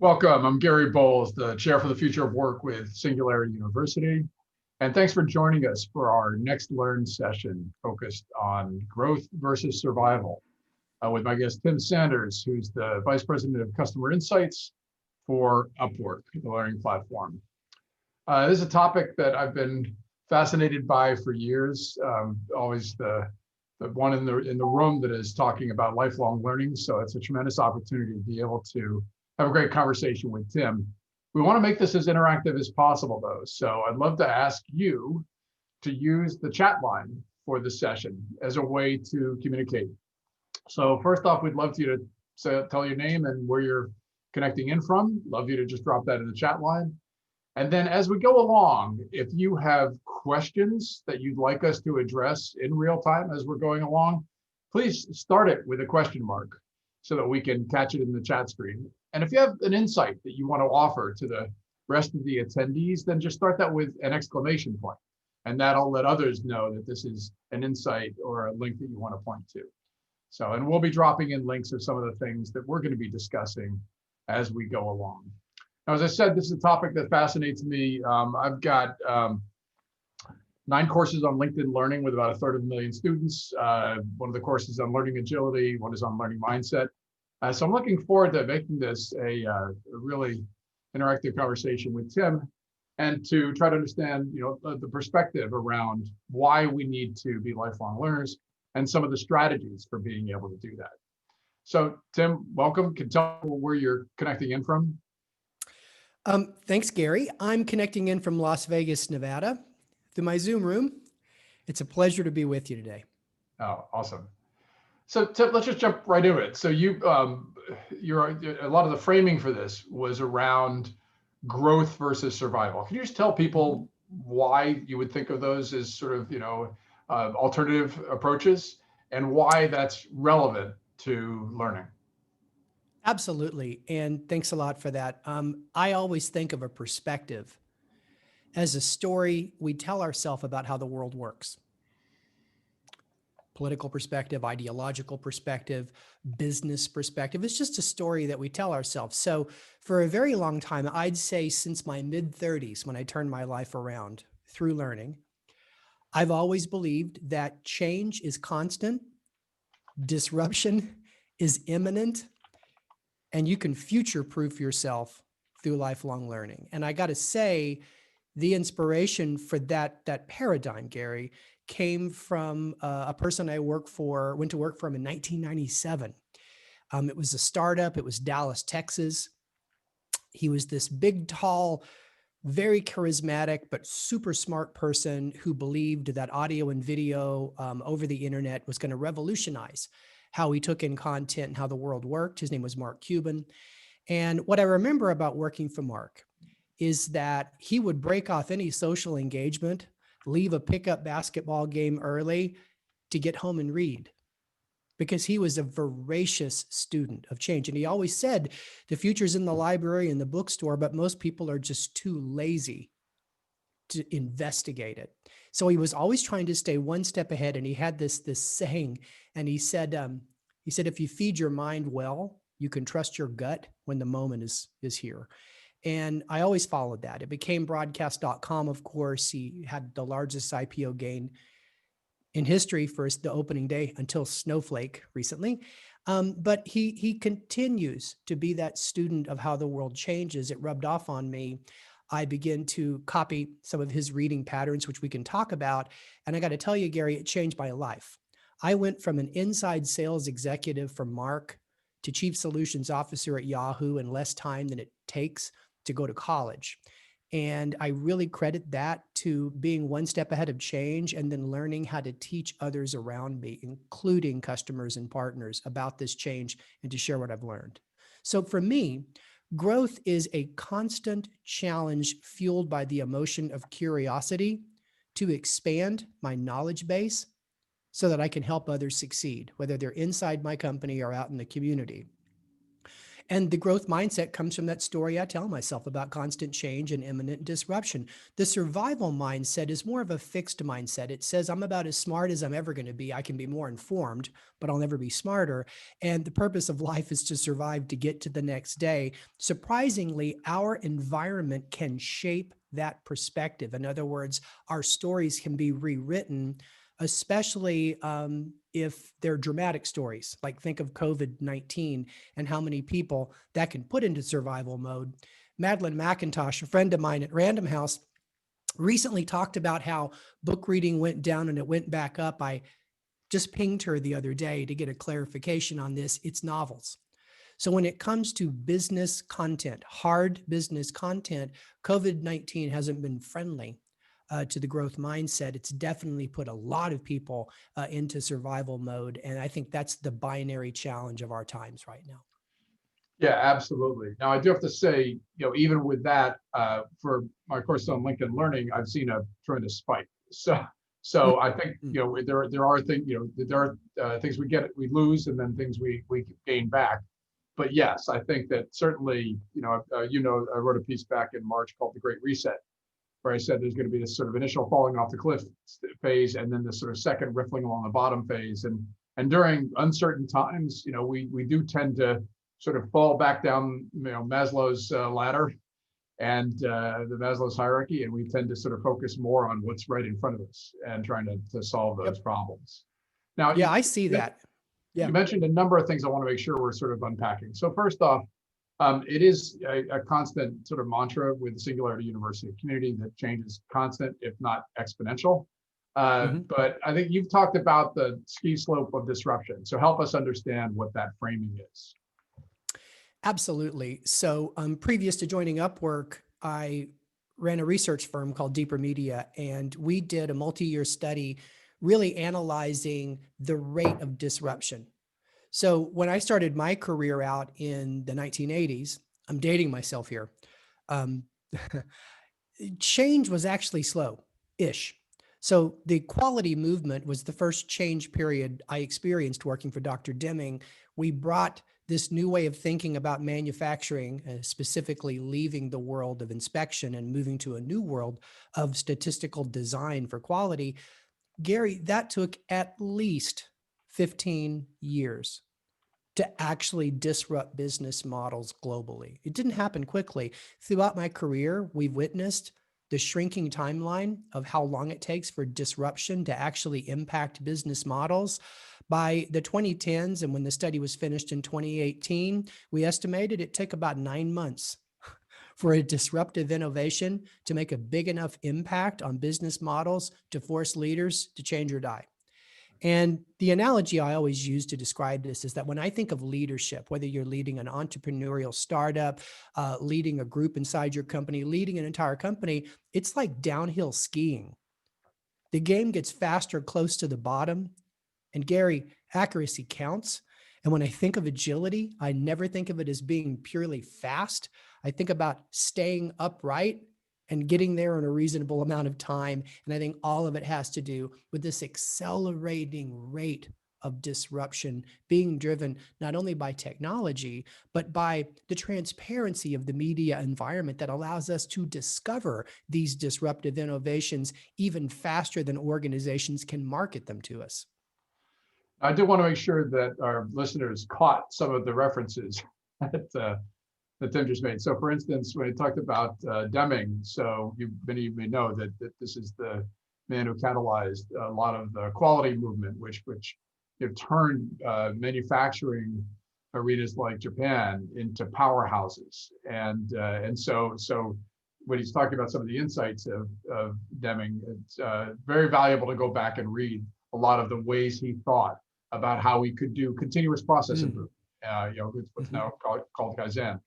Welcome. I'm Gary Bolles, the Chair for the Future of Work with Singularity University. And thanks for joining us for our next Learn session focused on growth versus survival with my guest, Tim Sanders, who's the Vice President of Customer Insights for UpWork, the learning platform. This is a topic that I've been fascinated by for years, always the one in the room that is talking about lifelong learning. So it's a tremendous opportunity to be able to have a great conversation with Tim. We want to make this as interactive as possible, though. So I'd love to ask you to use the chat line for the session as a way to communicate. So first off, we'd love you to tell your name and where you're connecting in from. Love you to just drop that in the chat line. And then as we go along, if you have questions that you'd like us to address in real time as we're going along, please start it with a question mark so that we can catch it in the chat screen. And if you have an insight that you want to offer to the rest of the attendees, then just start that with an exclamation point. And that'll let others know that this is an insight or a link that you want to point to. So, and we'll be dropping in links of some of the things that we're going to be discussing as we go along. Now, as I said, this is a topic that fascinates me. I've got 9 courses on LinkedIn Learning with about 1/3 students. One of the courses on learning agility, one is on learning mindset. So I'm looking forward to making this a really interactive conversation with Tim and to try to understand, the perspective around why we need to be lifelong learners and some of the strategies for being able to do that. So Tim, welcome. Can you tell me where you're connecting in from? Thanks, Gary. I'm connecting in from Las Vegas, Nevada through my Zoom room. It's a pleasure to be with you today. Oh, awesome. So Tim, let's just jump right into it. So a lot of the framing for this was around growth versus survival. Can you just tell people why you would think of those as sort of, alternative approaches and why that's relevant to learning? Absolutely. And thanks a lot for that. I always think of a perspective as a story we tell ourselves about how the world works. Political perspective, ideological perspective, business perspective. It's just a story that we tell ourselves. So for a very long time, I'd say since my mid-30s, when I turned my life around through learning, I've always believed that change is constant, disruption is imminent, and you can future-proof yourself through lifelong learning. And I got to say, the inspiration for that paradigm, Gary, came from a person I went to work for him in 1997. It was a startup. It was Dallas, Texas. He was this big, tall, very charismatic, but super smart person who believed that audio and video over the internet was going to revolutionize how we took in content and how the world worked. His name was Mark Cuban. And what I remember about working for Mark is that he would break off any social engagement, leave a pickup basketball game early to get home and read, because he was a voracious student of change. And he always said, the future's in the library and the bookstore, but most people are just too lazy to investigate it. So he was always trying to stay one step ahead. And he had this saying, and he said, if you feed your mind well, you can trust your gut when the moment is here. And I always followed that. It became broadcast.com, of course. He had the largest IPO gain in history for the opening day until Snowflake recently. But he continues to be that student of how the world changes. It rubbed off on me. I began to copy some of his reading patterns, which we can talk about. And I got to tell you, Gary, it changed my life. I went from an inside sales executive for Mark to chief solutions officer at Yahoo in less time than it takes to go to college. And I really credit that to being one step ahead of change and then learning how to teach others around me, including customers and partners, about this change and to share what I've learned. So for me, growth is a constant challenge fueled by the emotion of curiosity to expand my knowledge base so that I can help others succeed, whether they're inside my company or out in the community. And the growth mindset comes from that story I tell myself about constant change and imminent disruption. The survival mindset is more of a fixed mindset. It says, I'm about as smart as I'm ever going to be. I can be more informed, but I'll never be smarter. And the purpose of life is to survive to get to the next day. Surprisingly, our environment can shape that perspective. In other words, our stories can be rewritten, especially if they're dramatic stories. Like think of COVID-19 and how many people that can put into survival mode. Madeline McIntosh, a friend of mine at Random House, recently talked about how book reading went down and it went back up. I just pinged her the other day to get a clarification on this. It's novels. So when it comes to business content, hard business content, COVID-19 hasn't been friendly to the growth mindset. It's definitely put a lot of people into survival mode. And I think that's the binary challenge of our times right now. Yeah, absolutely. Now, I do have to say, even with that, for my course on LinkedIn Learning, I've seen a tremendous spike. So I think there are things things we lose, and then things we gain back. But yes, I think that certainly I wrote a piece back in March called "The Great Reset," where I said there's going to be this sort of initial falling off the cliff phase, and then this sort of second riffling along the bottom phase. And during uncertain times, we do tend to sort of fall back down, Maslow's ladder and the Maslow's hierarchy, and we tend to sort of focus more on what's right in front of us and trying to solve those problems. Now, Yeah, I see that. Yeah. You mentioned a number of things I want to make sure we're sort of unpacking. So first off, it is a constant sort of mantra with the Singularity University community that change is constant, if not exponential. But I think you've talked about the ski slope of disruption. So help us understand what that framing is. Absolutely. So previous to joining UpWork, I ran a research firm called Deeper Media, and we did a multi-year study really analyzing the rate of disruption. So when I started my career out in the 1980s, I'm dating myself here, change was actually slow-ish. So the quality movement was the first change period I experienced working for Dr. Deming. We brought this new way of thinking about manufacturing, specifically leaving the world of inspection and moving to a new world of statistical design for quality. Gary, that took at least 15 years to actually disrupt business models globally. It didn't happen quickly. Throughout my career, we've witnessed the shrinking timeline of how long it takes for disruption to actually impact business models. By the 2010s, and when the study was finished in 2018, we estimated it took about 9 months for a disruptive innovation to make a big enough impact on business models to force leaders to change or die. And the analogy I always use to describe this is that when I think of leadership, whether you're leading an entrepreneurial startup, leading a group inside your company, leading an entire company, it's like downhill skiing. The game gets faster close to the bottom. And Gary, accuracy counts. And when I think of agility, I never think of it as being purely fast. I think about staying upright and getting there in a reasonable amount of time. And I think all of it has to do with this accelerating rate of disruption being driven not only by technology, but by the transparency of the media environment that allows us to discover these disruptive innovations even faster than organizations can market them to us. I do want to make sure that our listeners caught some of the references that Tim just made. So for instance, when he talked about Deming, so many of you may know that this is the man who catalyzed a lot of the quality movement, which turned manufacturing arenas like Japan into powerhouses. And so when he's talking about some of the insights of Deming, it's very valuable to go back and read a lot of the ways he thought about how we could do continuous process improvement. What's now called Kaizen.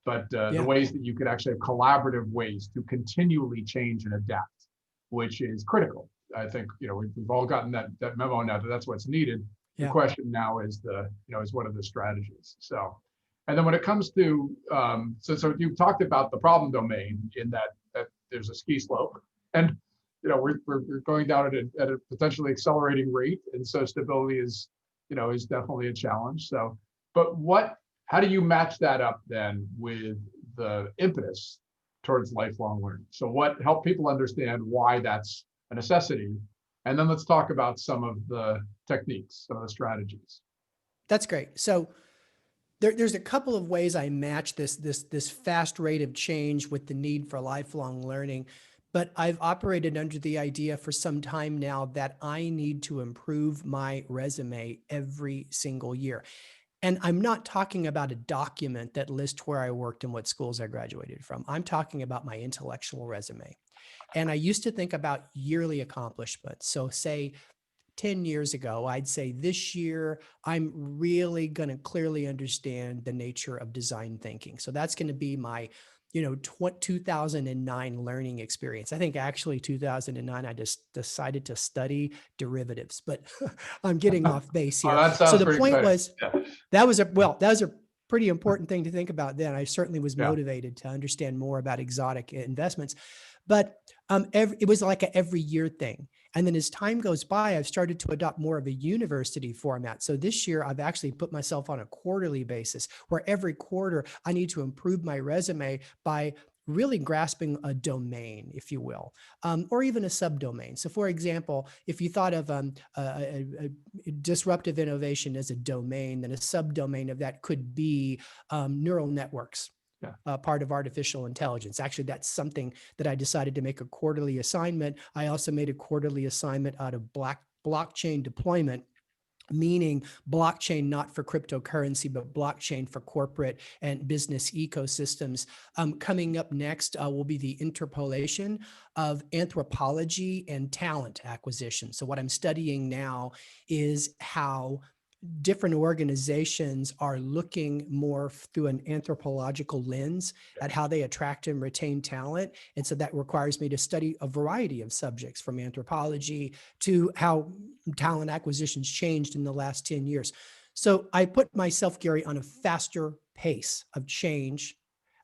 But the ways that you could actually have collaborative ways to continually change and adapt, which is critical. I think we've all gotten that memo now that that's what's needed. The question now is is what are the strategies? So, and then when it comes to so you talked about the problem domain in that there's a ski slope, and we're going down at a potentially accelerating rate, and so stability is definitely a challenge. So, but how do you match that up then with the impetus towards lifelong learning? So what help people understand why that's a necessity? And then let's talk about some of the techniques, some of the strategies. That's great. So there's a couple of ways I match this fast rate of change with the need for lifelong learning. But I've operated under the idea for some time now that I need to improve my resume every single year. And I'm not talking about a document that lists where I worked and what schools I graduated from. I'm talking about my intellectual resume. And I used to think about yearly accomplishments. So say 10 years ago, I'd say this year, I'm really going to clearly understand the nature of design thinking. So that's going to be my 2009 learning experience. I think actually 2009, I just decided to study derivatives, but I'm getting off base Oh, here. that So sounds the pretty point exciting. was, Yeah. that was a pretty important thing to think about then. I certainly was Yeah. motivated to understand more about exotic investments, but it was like an every year thing. And then as time goes by, I've started to adopt more of a university format. So this year, I've actually put myself on a quarterly basis where every quarter I need to improve my resume by really grasping a domain, if you will, or even a subdomain. So for example, if you thought of a disruptive innovation as a domain, then a subdomain of that could be neural networks. Yeah. Part of artificial intelligence. Actually, that's something that I decided to make a quarterly assignment. I also made a quarterly assignment out of blockchain deployment, meaning blockchain not for cryptocurrency, but blockchain for corporate and business ecosystems. Coming up next will be the interpolation of anthropology and talent acquisition. So what I'm studying now is how different organizations are looking more through an anthropological lens at how they attract and retain talent. And so that requires me to study a variety of subjects, from anthropology to how talent acquisitions changed in the last 10 years. So I put myself, Gary, on a faster pace of change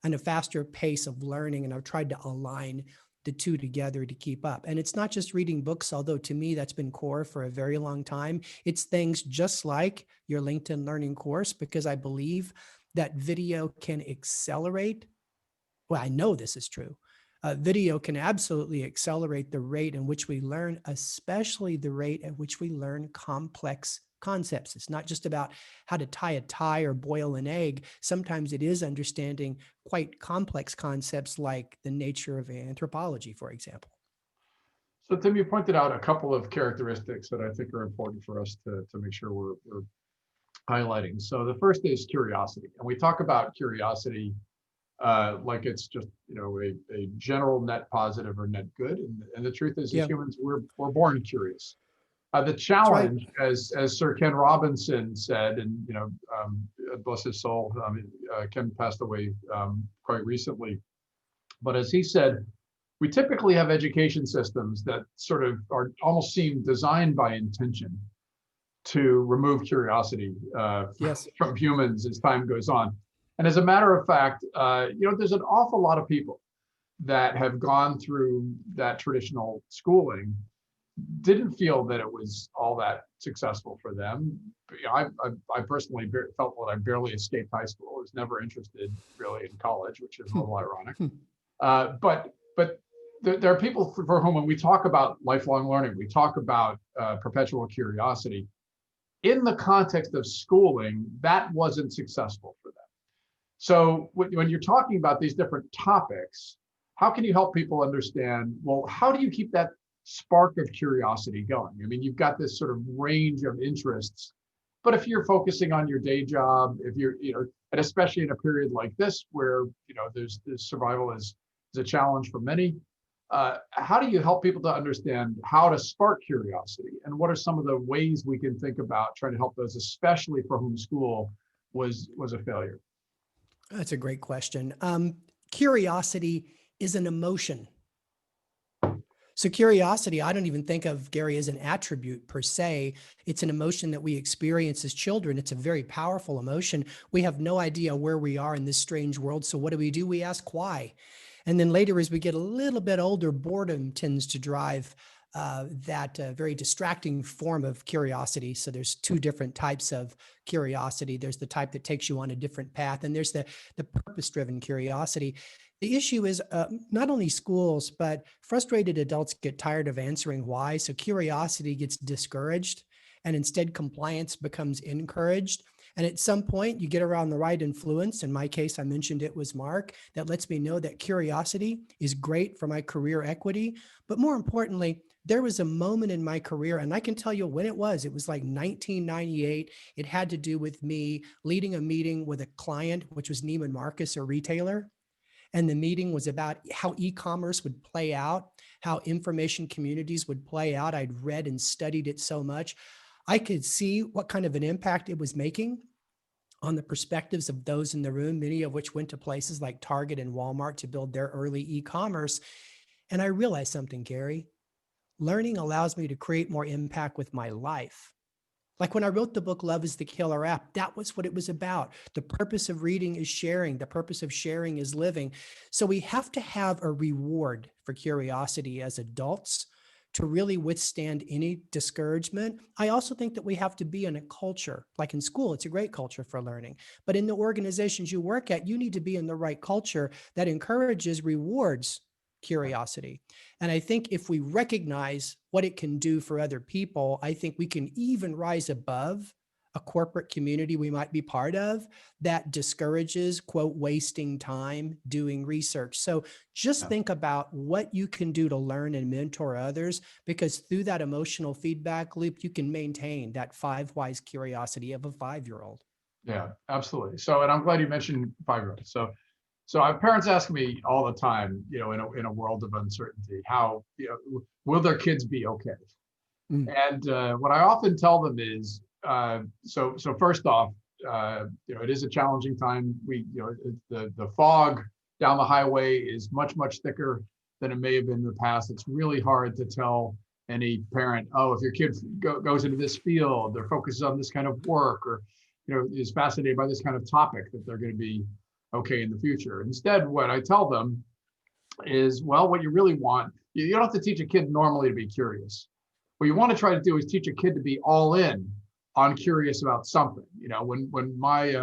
and a faster pace of learning. And I've tried to align the two together to keep up. And it's not just reading books, although to me that's been core for a very long time. It's things just like your LinkedIn Learning course, because I believe that video can accelerate. Well, I know this is true. Video can absolutely accelerate the rate in which we learn, especially the rate at which we learn complex concepts. It's not just about how to tie a tie or boil an egg. Sometimes it is understanding quite complex concepts like the nature of anthropology, for example. So Tim, you pointed out a couple of characteristics that I think are important for us to make sure we're highlighting. So the first is curiosity. And we talk about curiosity like it's just a general net positive or net good. And the truth is, as humans, we're born curious. The challenge, right, as Sir Ken Robinson said, and bless his soul, Ken passed away quite recently. But as he said, we typically have education systems that sort of are almost seem designed by intention to remove curiosity yes, from humans as time goes on. And as a matter of fact, there's an awful lot of people that have gone through that traditional schooling didn't feel that it was all that successful for them. I personally felt that I barely escaped high school. I was never interested really in college, which is a little ironic. But there are people for whom, when we talk about lifelong learning, we talk about perpetual curiosity. In the context of schooling, that wasn't successful for them. So when you're talking about these different topics, how can you help people understand, well, how do you keep that spark of curiosity going? I mean, you've got this sort of range of interests, but if you're focusing on your day job, if you're, and especially in a period like this where, there's survival is a challenge for many, how do you help people to understand how to spark curiosity? And what are some of the ways we can think about trying to help those, especially for whom school was a failure? That's a great question. Curiosity is an emotion. So curiosity, I don't even think of, Gary, as an attribute per se. It's an emotion that we experience as children. It's a very powerful emotion. We have no idea where we are in this strange world. So what do? We ask why. And then later, as we get a little bit older, boredom tends to drive that very distracting form of curiosity. So there's two different types of curiosity. There's the type that takes you on a different path, and there's the purpose-driven curiosity. The issue is not only schools, but frustrated adults get tired of answering why. So curiosity gets discouraged, and instead compliance becomes encouraged. And at some point, you get around the right influence. In my case, I mentioned it was Mark, that lets me know that curiosity is great for my career equity. But more importantly, there was a moment in my career, and I can tell you when it was. It was like 1998. It had to do with me leading a meeting with a client, which was Neiman Marcus, a retailer. And the meeting was about how e-commerce would play out, how information communities would play out. I'd read and studied it so much. I could see what kind of an impact it was making on the perspectives of those in the room, many of which went to places like Target and Walmart to build their early e-commerce. And I realized something, Gary. Learning allows me to create more impact with my life. Like when I wrote the book, Love is the Killer App, that was what it was about. The purpose of reading is sharing. The purpose of sharing is living. So we have to have a reward for curiosity as adults to really withstand any discouragement. I also think that we have to be in a culture, like in school, it's a great culture for learning. But in the organizations you work at, you need to be in the right culture that encourages, rewards curiosity. And I think if we recognize what it can do for other people, I think we can even rise above a corporate community we might be part of that discourages, quote, wasting time doing research. So just think about what you can do to learn and mentor others, because through that emotional feedback loop, you can maintain that 5 whys curiosity of a 5-year-old. Yeah, absolutely. So, and I'm glad you mentioned 5-year-olds. So I have parents ask me all the time, in a world of uncertainty, how, will their kids be okay? And what I often tell them is, so first off, it is a challenging time. The fog down the highway is much thicker than it may have been in the past. It's really hard to tell any parent, oh, if your kid goes into this field, or focuses on this kind of work, or is fascinated by this kind of topic, that they're going to be okay in the future. Instead, what I tell them is, well, what you really want, you don't have to teach a kid normally to be curious. What you want to try to do is teach a kid to be all in on curious about something. When my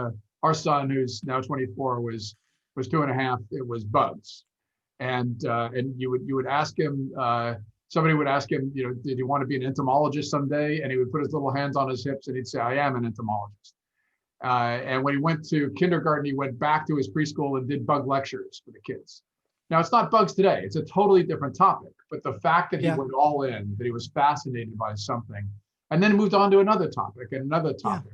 our son, who's now 24, was 2.5, it was bugs, and you would ask him. Somebody would ask him, did you want to be an entomologist someday? And he would put his little hands on his hips and he'd say, I am an entomologist. And when he went to kindergarten, he went back to his preschool and did bug lectures for the kids. Now, it's not bugs today. It's a totally different topic. But the fact that he went all in, that he was fascinated by something, and then moved on to another topic and another topic,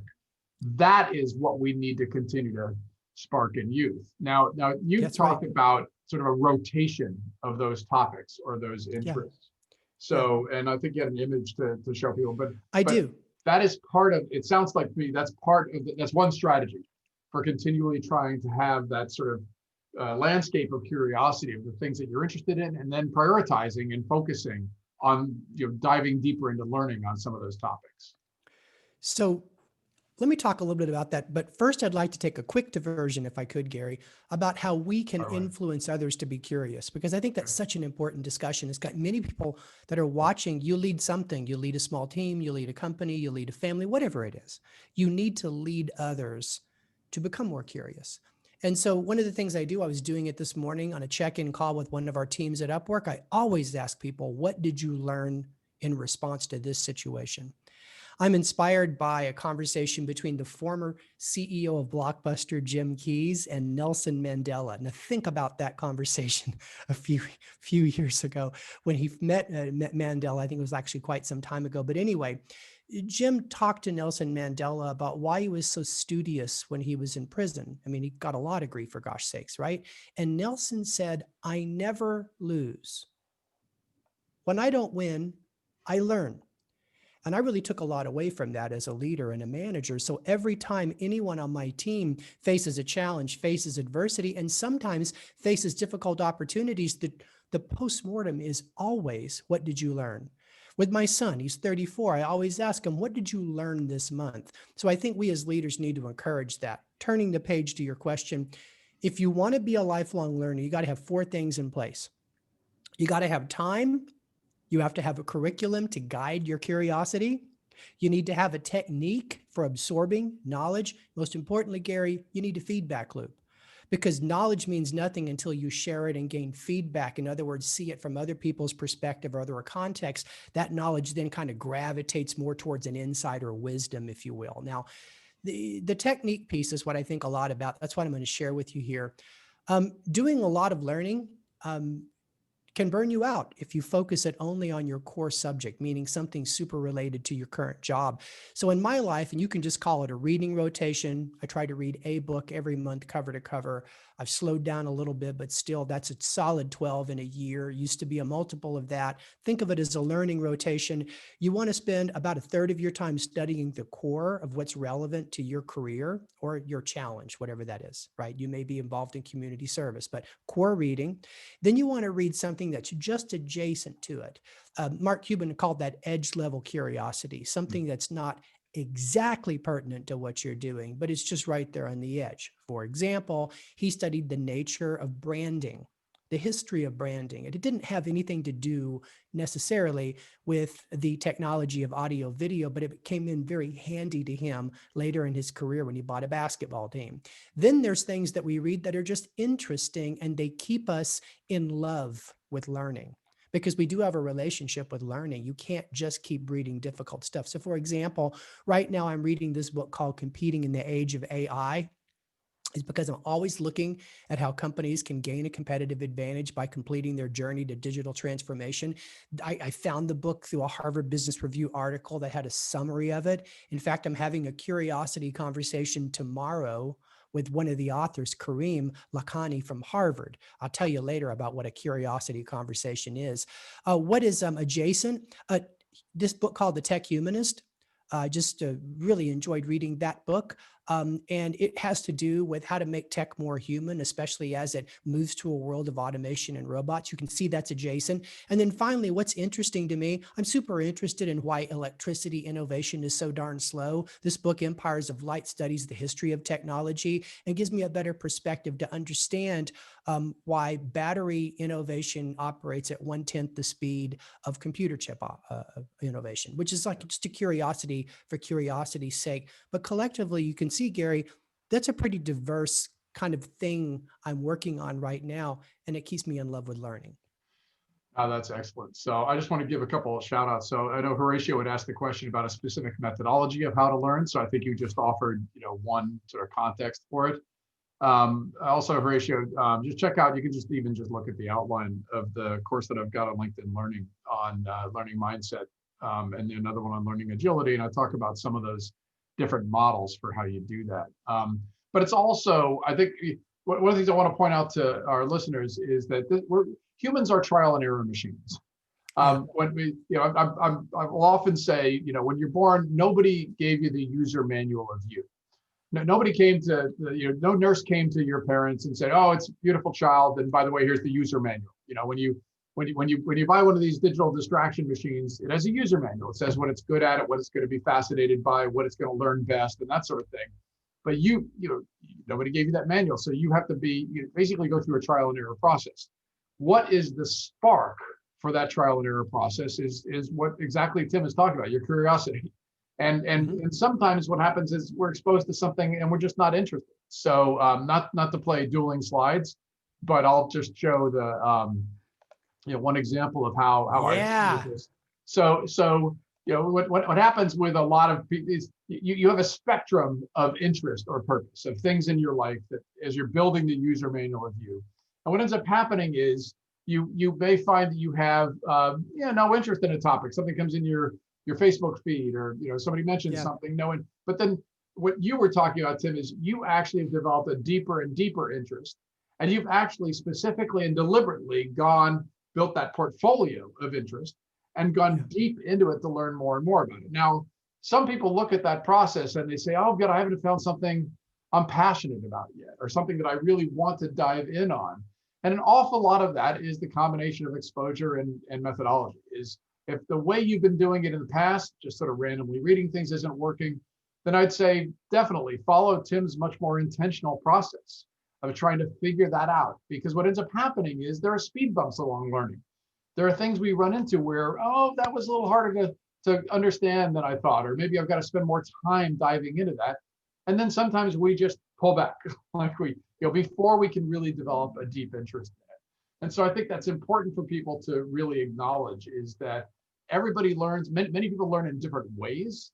that is what we need to continue to spark in youth. Now you've talked about sort of a rotation of those topics or those interests. So, and I think you had an image to show people, but I do. That is part of, it sounds like to me, that's that's one strategy for continually trying to have that sort of landscape of curiosity of the things that you're interested in, and then prioritizing and focusing on, diving deeper into learning on some of those topics. So let me talk a little bit about that. But first, I'd like to take a quick diversion, if I could, Gary, about how we can influence others to be curious, because I think that's such an important discussion. It's got many people that are watching. You lead something, you lead a small team, you lead a company, you lead a family, whatever it is. You need to lead others to become more curious. And so one of the things I do, I was doing it this morning on a check-in call with one of our teams at UpWork. I always ask people, what did you learn in response to this situation? I'm inspired by a conversation between the former CEO of Blockbuster, Jim Keyes, and Nelson Mandela. Now think about that conversation a few years ago when he met Mandela. I think it was actually quite some time ago. But anyway, Jim talked to Nelson Mandela about why he was so studious when he was in prison. I mean, he got a lot of grief, for gosh sakes, right? And Nelson said, I never lose. When I don't win, I learn. And I really took a lot away from that as a leader and a manager. So every time anyone on my team faces a challenge, faces adversity, and sometimes faces difficult opportunities, the postmortem is always, what did you learn? With my son, he's 34, I always ask him, what did you learn this month? So I think we as leaders need to encourage that. Turning the page to your question, if you want to be a lifelong learner, you got to have 4 things in place. You got to have time, You have to have a curriculum to guide your curiosity. You need to have a technique for absorbing knowledge. Most importantly, Gary, you need a feedback loop, because knowledge means nothing until you share it and gain feedback. In other words, see it from other people's perspective or other context. That knowledge then kind of gravitates more towards an insight or wisdom, if you will. Now, the technique piece is what I think a lot about. That's what I'm going to share with you here. Doing a lot of learning can burn you out if you focus it only on your core subject, meaning something super related to your current job. So in my life, and you can just call it a reading rotation, I try to read a book every month, cover to cover. I've slowed down a little bit, but still that's a solid 12 in a year. It used to be a multiple of that. Think of it as a learning rotation. You want to spend about a third of your time studying the core of what's relevant to your career or your challenge, whatever that is, right? You may be involved in community service, but core reading. Then you want to read something that's just adjacent to it. Mark Cuban called that edge level curiosity, something that's not exactly pertinent to what you're doing, but it's just right there on the edge. For example, he studied the nature of branding, the history of branding. It didn't have anything to do necessarily with the technology of audio video, but it came in very handy to him later in his career when he bought a basketball team. Then there's things that we read that are just interesting and they keep us in love with learning, because we do have a relationship with learning. You can't just keep reading difficult stuff. So for example, right now I'm reading this book called Competing in the Age of AI. Is because I'm always looking at how companies can gain a competitive advantage by completing their journey to digital transformation. I found the book through a Harvard Business Review article that had a summary of it. In fact, I'm having a curiosity conversation tomorrow with one of the authors, Kareem Lakhani from Harvard. I'll tell you later about what a curiosity conversation is. What is adjacent? This book called The Tech Humanist. Just really enjoyed reading that book. And it has to do with how to make tech more human, especially as it moves to a world of automation and robots. You can see that's adjacent. And then finally, what's interesting to me, I'm super interested in why electricity innovation is so darn slow. This book, Empires of Light, studies the history of technology and gives me a better perspective to understand why battery innovation operates at 1/10 the speed of computer chip innovation, which is like just a curiosity for curiosity's sake. But collectively, you can see, Gary, that's a pretty diverse kind of thing I'm working on right now, and it keeps me in love with learning. That's excellent. So I just want to give a couple of shout outs. So I know Horatio had asked the question about a specific methodology of how to learn. So I think you just offered, one sort of context for it. Also, Horatio, just check out, you can just look at the outline of the course that I've got on LinkedIn Learning on learning mindset, and then another one on learning agility. And I talk about some of those different models for how you do that. But it's also, I think, one of the things I want to point out to our listeners is that humans are trial and error machines. When we, I will often say, when you're born, nobody gave you the user manual of you. Nobody came to, no nurse came to your parents and said, "Oh, it's a beautiful child, and by the way, here's the user manual." When you buy one of these digital distraction machines, it has a user manual. It says what it's good at, what it's going to be fascinated by, what it's going to learn best, and that sort of thing. But nobody gave you that manual, so you have to basically go through a trial and error process. What is the spark for that trial and error process is what exactly Tim is talking about, your curiosity. And sometimes what happens is we're exposed to something and we're just not interested. So not to play dueling slides, but I'll just show the one example of how I do this. So what happens with a lot of people is you have a spectrum of interest or purpose of things in your life that as you're building the user manual of you. And what ends up happening is you may find that you have no interest in a topic. Something comes in your Facebook feed, or somebody mentions something, but then what you were talking about, Tim, is you actually have developed a deeper and deeper interest, and you've actually specifically and deliberately built that portfolio of interest and gone deep into it to learn more and more about it. Now, some people look at that process and they say, "Oh God, I haven't found something I'm passionate about yet, or something that I really want to dive in on." And an awful lot of that is the combination of exposure and methodology. Is if the way you've been doing it in the past, just sort of randomly reading things, isn't working, then I'd say definitely follow Tim's much more intentional process of trying to figure that out. Because what ends up happening is there are speed bumps along learning. there are things we run into where, oh, that was a little harder to understand than I thought, or maybe I've got to spend more time diving into that. And then sometimes we just pull back, like before we can really develop a deep interest in it. And so I think that's important for people to really acknowledge, is that everybody learns, many people learn in different ways,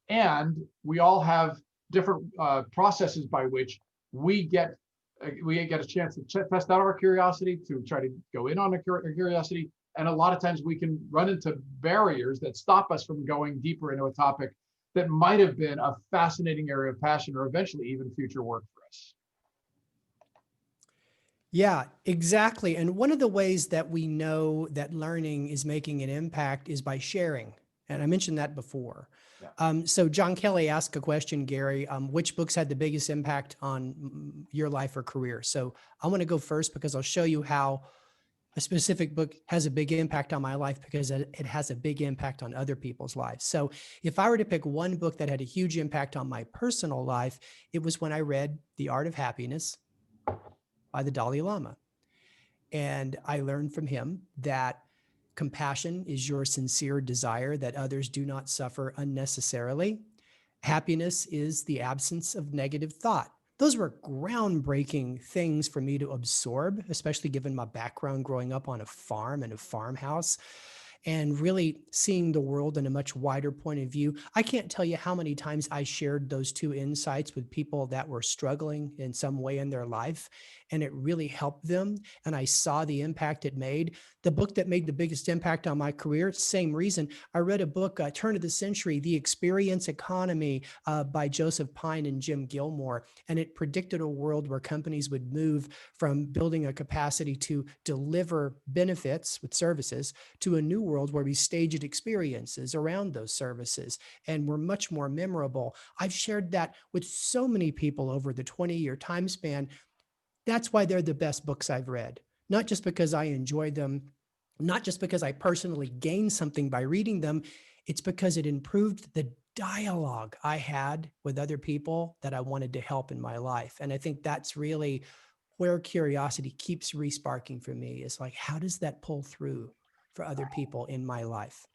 and we all have different processes by which we get a chance to test out our curiosity, to try to go in on a curiosity. And a lot of times we can run into barriers that stop us from going deeper into a topic that might have been a fascinating area of passion, or eventually even future work for us. Yeah, exactly. And one of the ways that we know that learning is making an impact is by sharing. And I mentioned that before. Yeah. So John Kelly asked a question, Gary, which books had the biggest impact on your life or career? So I want to go first because I'll show you how a specific book has a big impact on my life, because it has a big impact on other people's lives. So if I were to pick one book that had a huge impact on my personal life, it was when I read The Art of Happiness by the Dalai Lama. And I learned from him that compassion is your sincere desire that others do not suffer unnecessarily. Happiness is the absence of negative thought. Those were groundbreaking things for me to absorb, especially given my background growing up on a farm and a farmhouse, and really seeing the world in a much wider point of view. I can't tell you how many times I shared those two insights with people that were struggling in some way in their life, and it really helped them. And I saw the impact it made. The book that made the biggest impact on my career, same reason. I read a book, Turn of the Century, The Experience Economy by Joseph Pine and Jim Gilmore. And it predicted a world where companies would move from building a capacity to deliver benefits with services to a new world where we staged experiences around those services and were much more memorable. I've shared that with so many people over the 20-year time span. That's why they're the best books I've read, not just because I enjoyed them, not just because I personally gained something by reading them. It's because it improved the dialogue I had with other people that I wanted to help in my life. And I think that's really where curiosity keeps resparking for me, is like, how does that pull through for other people in my life?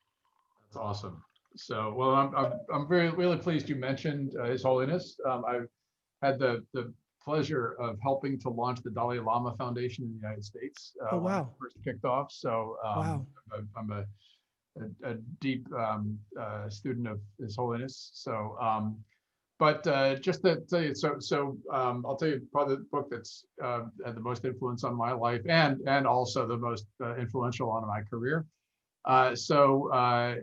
That's awesome. So, well, I'm very really pleased you mentioned His Holiness. I've had the pleasure of helping to launch the Dalai Lama Foundation in the United States Oh, when it wow. first kicked off. So Wow. I'm a deep student of His Holiness. So, but just to tell you, I'll tell you probably the book that's had the most influence on my life, and also the most influential on my career. As I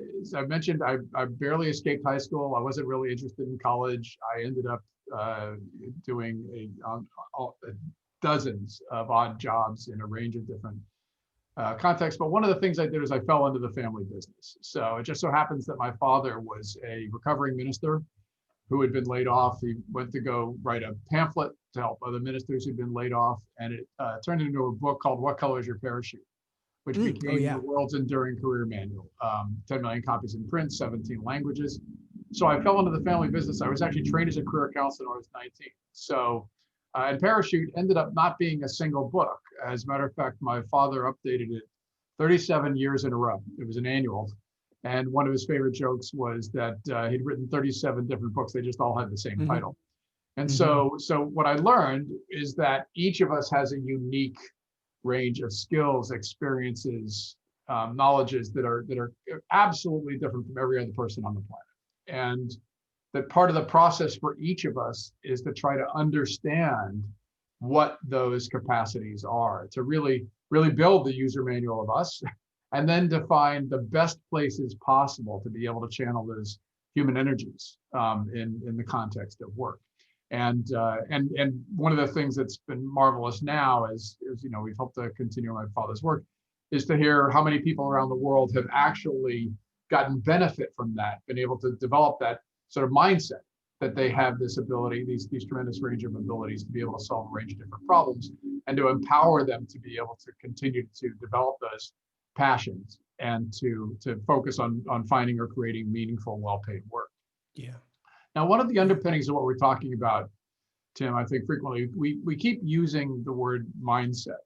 mentioned, I barely escaped high school. I wasn't really interested in college. I ended up doing dozens of odd jobs in a range of different contexts. But one of the things I did is I fell into the family business. So it just so happens that my father was a recovering minister who had been laid off. He went to go write a pamphlet to help other ministers who'd been laid off. And it turned into a book called What Color is Your Parachute?, which Oh, became yeah. the world's enduring career manual. 10 million copies in print, 17 languages. So I fell into the family business. I was actually trained as a career counselor when I was 19. So, and Parachute ended up not being a single book. As a matter of fact, my father updated it 37 years in a row. It was an annual. And one of his favorite jokes was that he'd written 37 different books. They just all had the same title. And so what I learned is that each of us has a unique range of skills, experiences, knowledges that are absolutely different from every other person on the planet. And that part of the process for each of us is to try to understand what those capacities are, to really build the user manual of us, and then to find the best places possible to be able to channel those human energies in the context of work. And one of the things that's been marvelous now is we've hoped to continue my father's work, is to hear how many people around the world have actually gotten benefit from that, been able to develop that sort of mindset that they have this ability, these tremendous range of abilities to be able to solve a range of different problems, and to empower them to be able to continue to develop those passions and to focus on finding or creating meaningful, well-paid work. Yeah. Now, one of the underpinnings of what we're talking about, Tim, I think frequently we keep using the word mindset.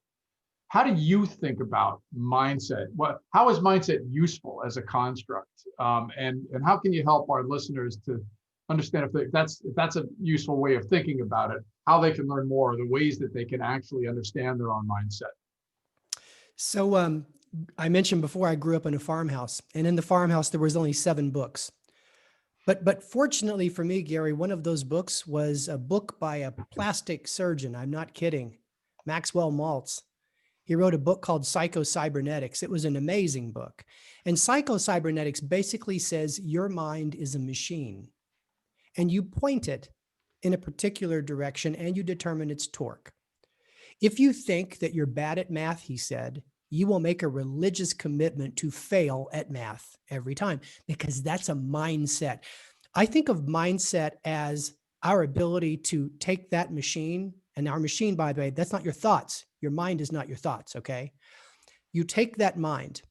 how do you think about mindset? How is mindset useful as a construct? And how can you help our listeners to understand if that's a useful way of thinking about it, how they can learn more, the ways that they can actually understand their own mindset? So I mentioned before I grew up in a farmhouse, and in the farmhouse there was only 7 books. But fortunately for me, Gary, one of those books was a book by a plastic surgeon. I'm not kidding, Maxwell Maltz. He wrote a book called Psycho-Cybernetics. It was an amazing book. And Psycho-Cybernetics basically says your mind is a machine, and you point it in a particular direction and you determine its torque. If you think that you're bad at math, he said, you will make a religious commitment to fail at math every time, because that's a mindset. I think of mindset as our ability to take that machine, and our machine, by the way, that's not your thoughts. Your mind is not your thoughts, okay? You take that mind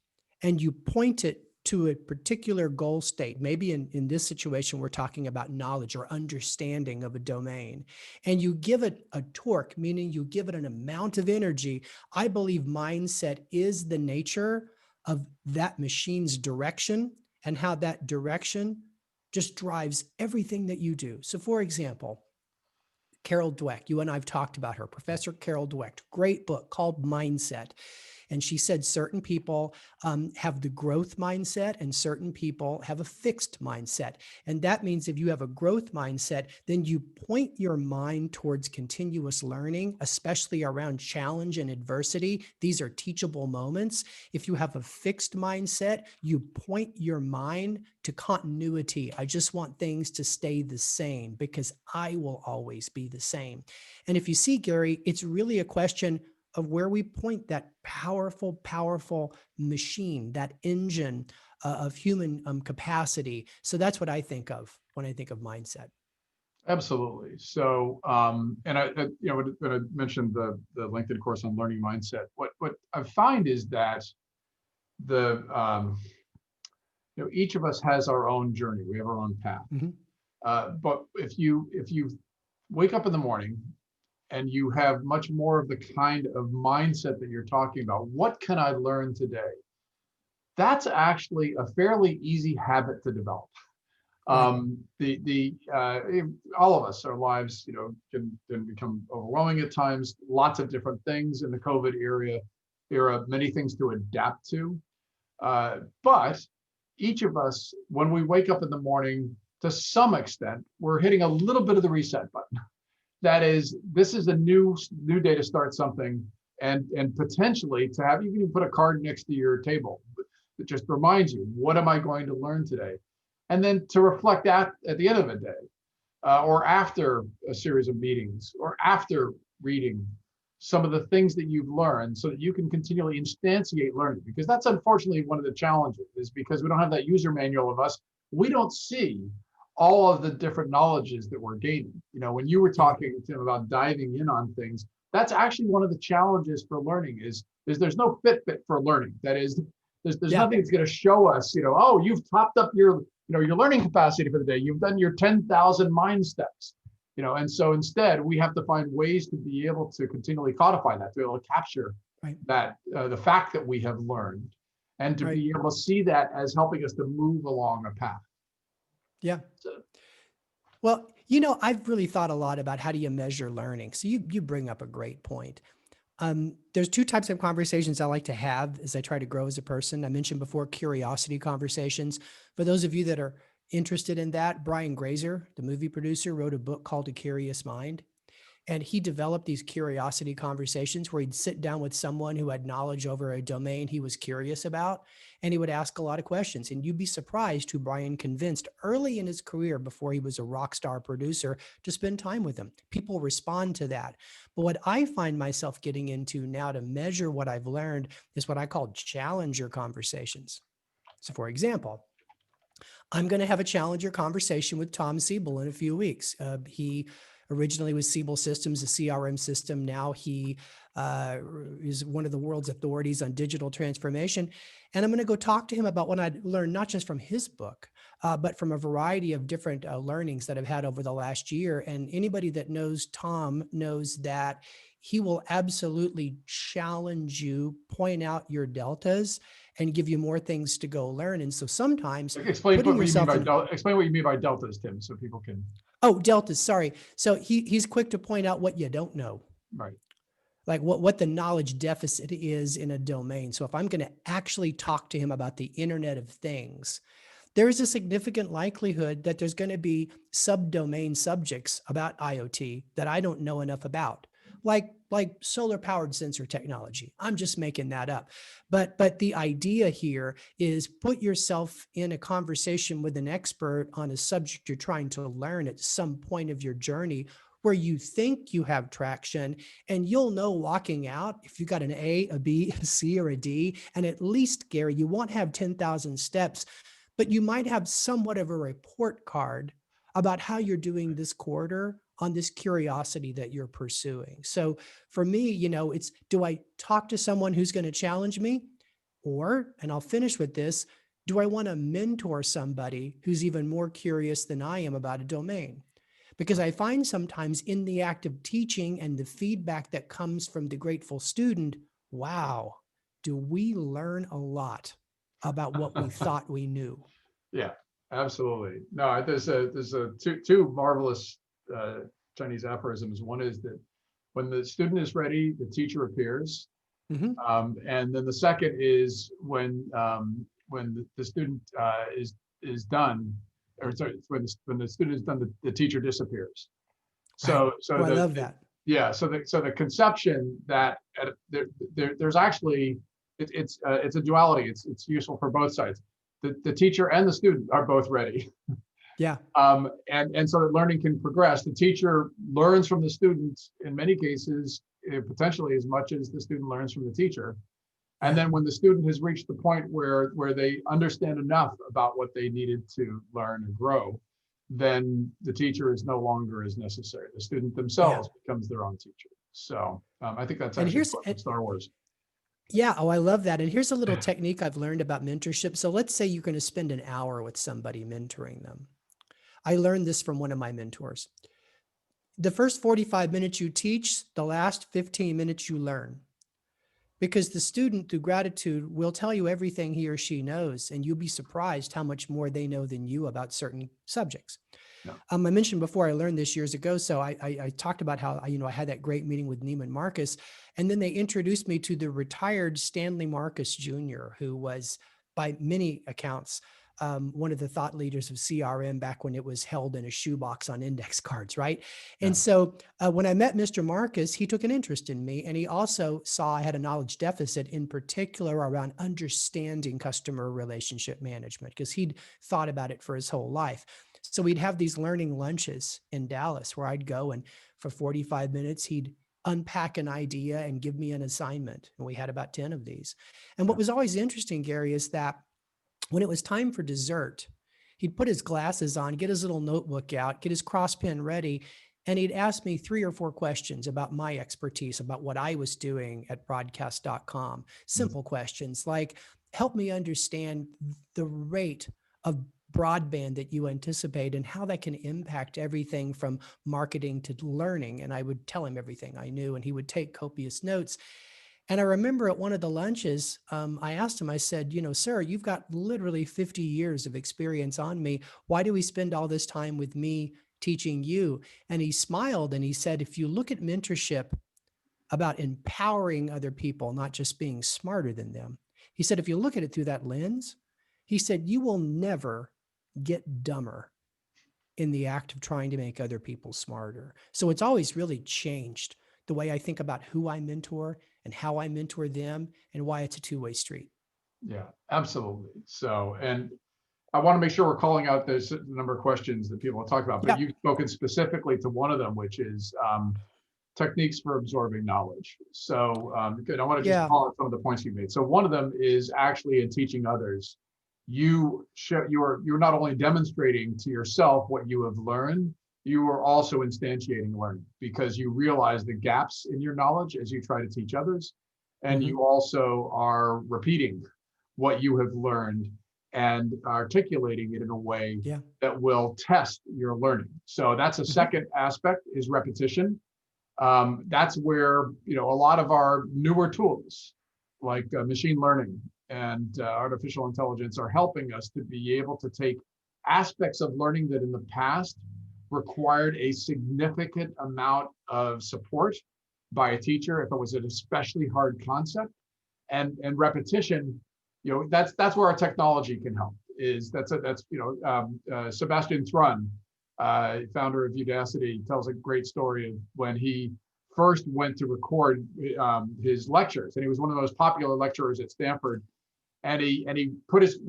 and you point it to a particular goal state. Maybe in this situation, we're talking about knowledge or understanding of a domain, and you give it a torque, meaning you give it an amount of energy. I believe mindset is the nature of that machine's direction, and how that direction just drives everything that you do. So for example, Carol Dweck, you and I've talked about her, Professor Carol Dweck, great book called Mindset. And she said certain people have the growth mindset and certain people have a fixed mindset. And that means if you have a growth mindset, then you point your mind towards continuous learning, especially around challenge and adversity. These are teachable moments. If you have a fixed mindset, you point your mind to continuity. I just want things to stay the same because I will always be the same. And if you see, Gary, it's really a question of where we point that powerful, powerful machine, that engine of human capacity. So that's what I think of when I think of mindset. Absolutely. So, and when I mentioned the LinkedIn course on learning mindset, what I find is that the each of us has our own journey. We have our own path. Mm-hmm. But if you wake up in the morning and you have much more of the kind of mindset that you're talking about, what can I learn today? That's actually a fairly easy habit to develop. Right. All of us, our lives, can become overwhelming at times. Lots of different things in the COVID era, many things to adapt to. But each of us, when we wake up in the morning, to some extent, we're hitting a little bit of the reset button. That is, this is a new day to start something, and potentially to have, you can put a card next to your table that just reminds you, what am I going to learn today? And then to reflect at the end of the day, or after a series of meetings, or after reading some of the things that you've learned, so that you can continually instantiate learning. Because that's unfortunately one of the challenges, is because we don't have that user manual of us. We don't see all of the different knowledges that we're gaining. When you were talking, Tim, about diving in on things, that's actually one of the challenges for learning is there's no Fitbit for learning. That is, there's nothing that's going to show us, oh, you've topped up your learning capacity for the day. You've done your 10,000 mind steps, and so instead we have to find ways to be able to continually codify that, to be able to capture that, the fact that we have learned, and to be able to see that as helping us to move along a path. Yeah. Well, I've really thought a lot about how do you measure learning. So you bring up a great point. There's 2 types of conversations I like to have as I try to grow as a person. I mentioned before curiosity conversations. For those of you that are interested in that, Brian Grazer, the movie producer, wrote a book called A Curious Mind. And he developed these curiosity conversations where he'd sit down with someone who had knowledge over a domain he was curious about, and he would ask a lot of questions. And you'd be surprised who Brian convinced early in his career, before he was a rock star producer, to spend time with him. People respond to that. But what I find myself getting into now to measure what I've learned is what I call challenger conversations. So for example, I'm going to have a challenger conversation with Tom Siebel in a few weeks. He originally was Siebel Systems, a CRM system. Now he is one of the world's authorities on digital transformation. And I'm going to go talk to him about what I'd learned, not just from his book, but from a variety of different learnings that I've had over the last year. And anybody that knows Tom knows that he will absolutely challenge you, point out your deltas, and give you more things to go learn. And so sometimes Explain putting what you mean yourself by in, explain what you mean by deltas, Tim, so people can. oh, deltas, sorry. So he's quick to point out what you don't know, Right. like what the knowledge deficit is in a domain. So if I'm going to actually talk to him about the Internet of Things, there is a significant likelihood that there's going to be subdomain subjects about IoT that I don't know enough about, like solar powered sensor technology. I'm just making that up. But the idea here is put yourself in a conversation with an expert on a subject you're trying to learn at some point of your journey where you think you have traction, and you'll know walking out if you got an A, a B, a C, or a D. And at least, Gary, you won't have 10,000 steps, but you might have somewhat of a report card about how you're doing this quarter on this curiosity that you're pursuing. So for me, it's, do I talk to someone who's going to challenge me? Or, and I'll finish with this, do I want to mentor somebody who's even more curious than I am about a domain? Because I find sometimes in the act of teaching and the feedback that comes from the grateful student, wow, do we learn a lot about what we thought we knew. Yeah, absolutely. No, there's two marvelous Chinese aphorisms. One is that when the student is ready, the teacher appears. Mhm. And then the second is when the student is done, or sorry, when the student is done, the teacher disappears. Right. So Oh, I love that. yeah, so the conception that there's actually it's a duality. It's useful for both sides. The teacher and the student are both ready. Yeah. And so that learning can progress. The teacher learns from the students in many cases, potentially as much as the student learns from the teacher. And Yeah. then when the student has reached the point where they understand enough about what they needed to learn and grow, then the teacher is no longer as necessary. The student themselves becomes their own teacher. So I think that's And actually a here's, quote from Star Wars. yeah, oh, I love that. And here's a little technique I've learned about mentorship. So let's say you're going to spend an hour with somebody mentoring them. I learned this from one of my mentors. The first 45 minutes you teach, the last 15 minutes you learn. Because the student, through gratitude, will tell you everything he or she knows, and you'll be surprised how much more they know than you about certain subjects. Yeah. I mentioned before I learned this years ago, so I talked about how I had that great meeting with Neiman Marcus, and then they introduced me to the retired Stanley Marcus Jr., who was, by many accounts, one of the thought leaders of CRM back when it was held in a shoebox on index cards, right? Yeah. And so when I met Mr. Marcus, he took an interest in me, and he also saw I had a knowledge deficit, in particular around understanding customer relationship management, because he'd thought about it for his whole life. So we'd have these learning lunches in Dallas where I'd go, and for 45 minutes, he'd unpack an idea and give me an assignment. And we had about 10 of these. And what was always interesting, Gary, is that when it was time for dessert, he'd put his glasses on, get his little notebook out, get his cross pen ready, and he'd ask me 3 or 4 questions about my expertise, about what I was doing at broadcast.com. Simple questions like, help me understand the rate of broadband that you anticipate and how that can impact everything from marketing to learning. And I would tell him everything I knew, and he would take copious notes. And I remember at one of the lunches, I asked him, I said, sir, you've got literally 50 years of experience on me. Why do we spend all this time with me teaching you? And he smiled and he said, if you look at mentorship about empowering other people, not just being smarter than them, he said, if you look at it through that lens, he said, you will never get dumber in the act of trying to make other people smarter. So it's always really changed the way I think about who I mentor and how I mentor them, and why it's a two-way street. Yeah, absolutely. So, and I want to make sure we're calling out there's a number of questions that people have talked about, but Yeah. you've spoken specifically to one of them, which is techniques for absorbing knowledge. So good. I want to just Yeah. call out some of the points you made. So one of them is actually in teaching others. You're not only demonstrating to yourself what you have learned, you are also instantiating learning because you realize the gaps in your knowledge as you try to teach others. And Mhm. you also are repeating what you have learned and articulating it in a way Yeah. that will test your learning. So that's a Mhm. second aspect is repetition. That's where, a lot of our newer tools like machine learning and artificial intelligence are helping us to be able to take aspects of learning that in the past required a significant amount of support by a teacher if it was an especially hard concept, and repetition. That's where our technology can help. Sebastian Thrun, founder of Udacity, tells a great story of when he first went to record his lectures, and he was one of the most popular lecturers at Stanford. And he put his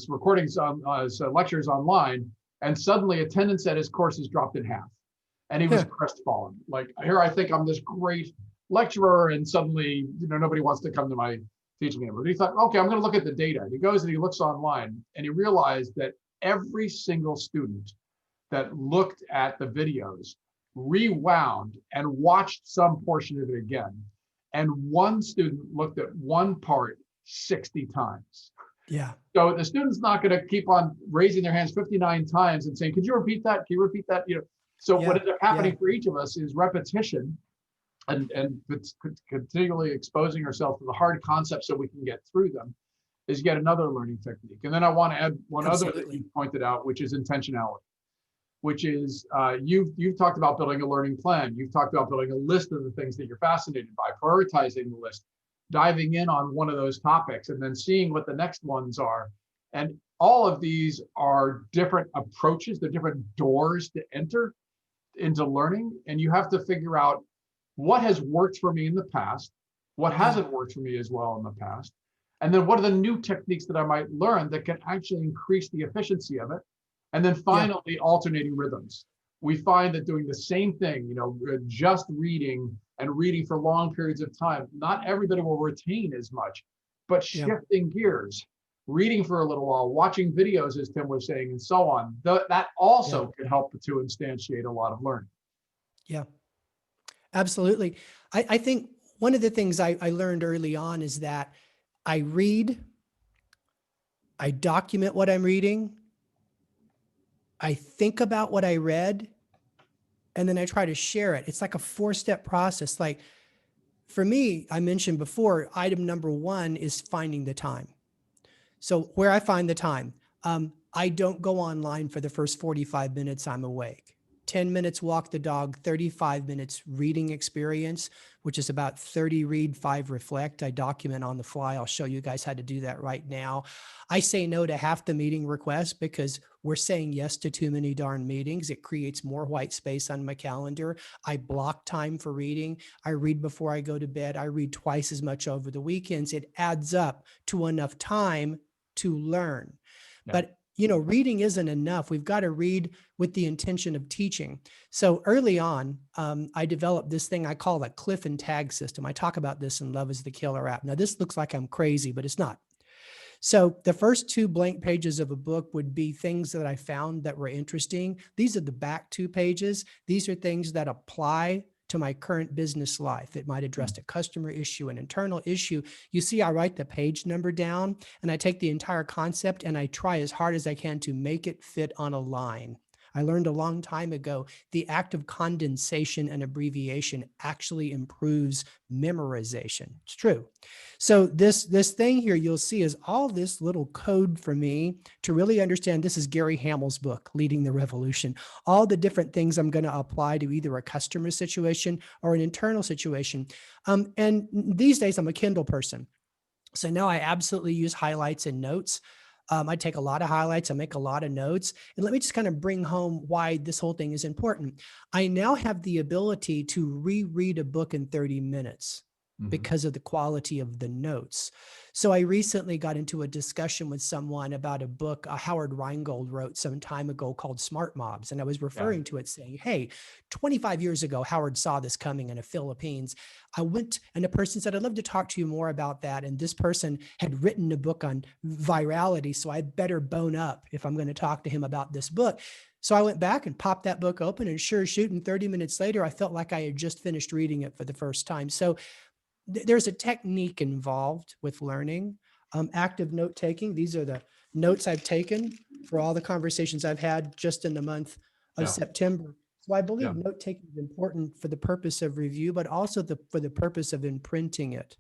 recordings on his lectures online, and suddenly attendance at his courses dropped in half, and he was crestfallen. Like, here I think I'm this great lecturer, and suddenly nobody wants to come to my teaching anymore. But he thought, okay, I'm going to look at the data. And he goes and he looks online, and he realized that every single student that looked at the videos rewound and watched some portion of it again. And one student looked at one part 60 times. Yeah. So the student's not going to keep on raising their hands 59 times and saying, could you repeat that? Can you repeat that? So what ends up happening for each of us is repetition and continually exposing ourselves to the hard concepts so we can get through them is yet another learning technique. And then I want to add one other that you pointed out, which is intentionality, which is you've talked about building a learning plan. You've talked about building a list of the things that you're fascinated by, prioritizing the list, diving in on one of those topics, and then seeing what the next ones are. And all of these are different approaches. They're different doors to enter into learning. And you have to figure out what has worked for me in the past, what hasn't worked for me as well in the past, and then what are the new techniques that I might learn that can actually increase the efficiency of it. And then finally, alternating rhythms. We find that doing the same thing, just reading and reading for long periods of time, not everybody will retain as much, but shifting gears, reading for a little while, watching videos, as Tim was saying, and so on, that also can help to instantiate a lot of learning. Yeah, absolutely. I think one of the things I learned early on is that I read, I document what I'm reading, I think about what I read, and then I try to share it. It's like a 4-step process. Like for me, I mentioned before, item number 1 is finding the time. So where I find the time, I don't go online for the first 45 minutes I'm awake. 10 minutes walk the dog, 35 minutes reading experience, which is about 30 read, 5 reflect. I document on the fly. I'll show you guys how to do that right now. I say no to half the meeting requests because we're saying yes to too many darn meetings. It creates more white space on my calendar. I block time for reading. I read before I go to bed. I read twice as much over the weekends. It adds up to enough time to learn. But reading isn't enough. We've got to read with the intention of teaching. So early on, I developed this thing I call a cliff and tag system. I talk about this in Love is the Killer app. Now, this looks like I'm crazy, but it's not. So the first 2 blank pages of a book would be things that I found that were interesting. These are the back 2 pages. These are things that apply to my current business life. It might address a customer issue, an internal issue. You see, I write the page number down and I take the entire concept and I try as hard as I can to make it fit on a line. I learned a long time ago, the act of condensation and abbreviation actually improves memorization. It's true. So this thing here you'll see is all this little code for me to really understand. This is Gary Hamel's book, Leading the Revolution. All the different things I'm going to apply to either a customer situation or an internal situation. And these days I'm a Kindle person. So now I absolutely use highlights and notes. I take a lot of highlights. I make a lot of notes. And let me just kind of bring home why this whole thing is important. I now have the ability to reread a book in 30 minutes because of the quality of the notes. So I recently got into a discussion with someone about a book Howard Rheingold wrote some time ago called Smart Mobs. And I was referring to it saying, hey, 25 years ago, Howard saw this coming in the Philippines. I went and a person said, I'd love to talk to you more about that. And this person had written a book on virality. So I better bone up if I'm going to talk to him about this book. So I went back and popped that book open and sure as shooting 30 minutes later, I felt like I had just finished reading it for the first time. So there's a technique involved with learning. Active note taking. These are the notes I've taken for all the conversations I've had just in the month of September. So I believe Yeah, note taking is important for the purpose of review, but also for the purpose of imprinting it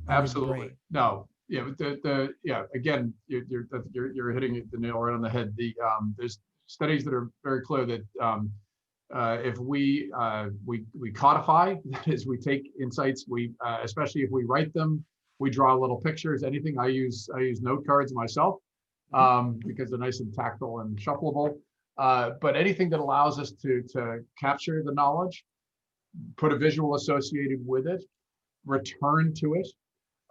on your absolutely. brain. No, yeah, but yeah, again, you're hitting the nail right on the head. There's studies that are very clear that if we codify, that is, we take insights, especially if we write them, we draw little pictures. Anything I use note cards myself Mhm. because they're nice and tactile and shuffleable. But anything that allows us to capture the knowledge, put a visual associated with it, return to it,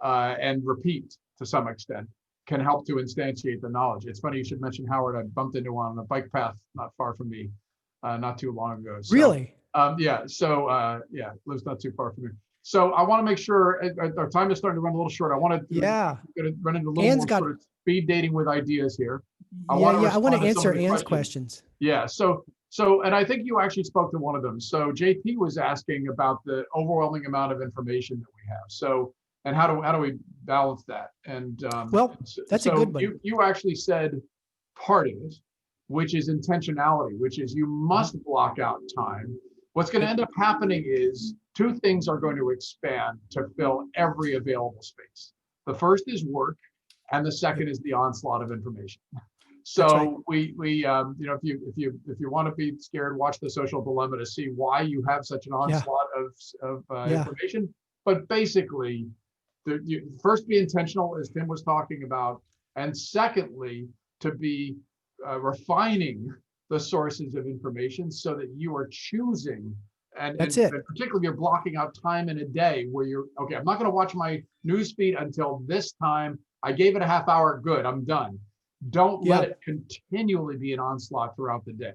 and repeat to some extent can help to instantiate the knowledge. It's funny you should mention Howard. I bumped into one on a bike path not far from me, not too long ago. So Really? yeah, lives not too far from me. So I want to make sure our time is starting to run a little short. I want to Yeah. run into a little Anne's more got, sort of speed dating with ideas here. I yeah, want to yeah. I want to respond to some of answer the Anne's questions. questions. Yeah. And I think you actually spoke to one of them. So JP was asking about the overwhelming amount of information that we have. So, and how do we balance that? And Well, that's a so good one. you actually said part of it, which is intentionality, which is you must block out time. What's going to Yep. end up happening is two things are going to expand to fill every available space. The first is work, and the Yep. second is the onslaught of information. That's right. So if you want to be scared, watch The Social Dilemma to see why you have such an Yeah. onslaught of Yeah. information. But basically, first be intentional, as Tim was talking about, and secondly, to be refining the sources of information so that you are choosing. That's And it. particularly, you're blocking out time in a day where you're okay. I'm not going to watch my news feed until this time. I gave it a half hour. Good, I'm done. Don't let Yeah. it continually be an onslaught throughout the day.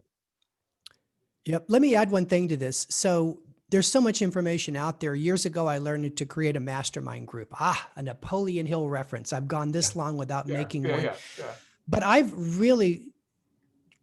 Yep. Let me add one thing to this. So there's so much information out there. Years ago, I learned to create a mastermind group. A Napoleon Hill reference. I've gone Yeah, this long without yeah, making yeah, one, yeah, yeah. but I've really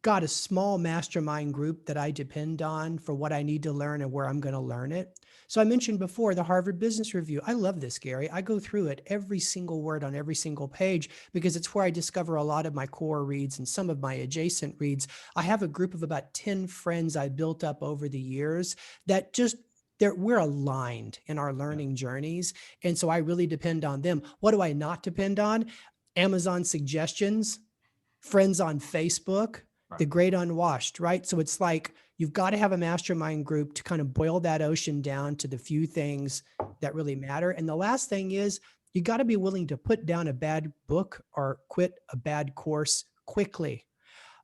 got a small mastermind group that I depend on for what I need to learn and where I'm going to learn it. So I mentioned before the Harvard Business Review. I love this, Gary. I go through it, every single word on every single page, because it's where I discover a lot of my core reads and some of my adjacent reads. I have a group of about 10 friends I built up over the years that just we're aligned in our Yeah. learning journeys. And so I really depend on them. What do I not depend on? Amazon suggestions, friends on Facebook, Right. the great unwashed, right? So it's like you've got to have a mastermind group to kind of boil that ocean down to the few things that really matter. And the last thing is you got to be willing to put down a bad book or quit a bad course quickly.